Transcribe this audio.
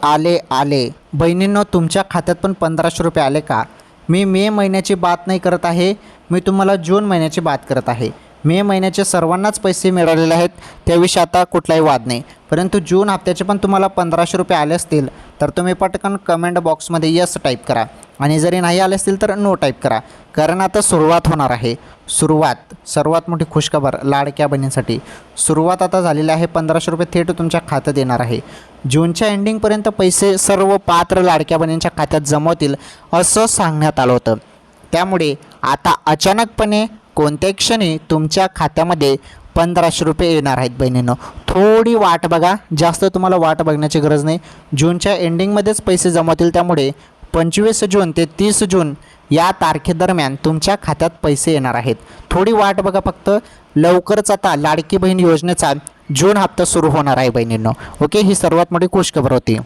आले आले बहिणींनो, तुमच्या खात्यात पण 1500 रुपये आले का? मी मे महिन्याची बात नाही करत आहे, मी तुम्हाला जून महिन्याची बात करत आहे. मे महिन्याचे सर्वांनाच पैसे मिळालेले आहेत, त्याविषयी आता कुठलाही वाद नाही. परंतु जून हप्त्याचे पण तुम्हाला 1500 रुपये आले असतील तर तुम्ही पटकन कमेंट बॉक्समध्ये यस टाईप करा, आणि जरी नाही आले असतील तर नो टाईप करा. कारण आता सुरुवात होणार आहे. सर्वात मोठी खुशखबर लाडक्या बहिणींसाठी. सुरुवात आता झालेली आहे. 1500 रुपये थेट तुमच्या खात्यात येणार आहे. जूनच्या एंडिंगपर्यंत पैसे सर्व पात्र लाडक्या बहिणींच्या खात्यात जमा होतील असं सांगण्यात आलं होतं. त्यामुळे आता अचानकपणे कोणत्याही क्षणी तुमच्या खात्यामध्ये 1500 रुपये येणार आहेत बहिणींनो. थोडी वाट बघा, जास्त तुम्हाला वाट बघण्याची गरज नाही. जूनच्या एंडिंगमध्येच पैसे जमा होतील. त्यामुळे 25 जून ते 30 जून या तारखेदरम्यान तुमच्या खात्यात पैसे येणार आहेत. थोडी वाट बघा फक्त. लवकरच आता लाडकी बहीण योजनेचा जून हप्ता सुरू होणार आहे बहिणींनो. ओके, ही सर्वात मोठी खुशखबर होती.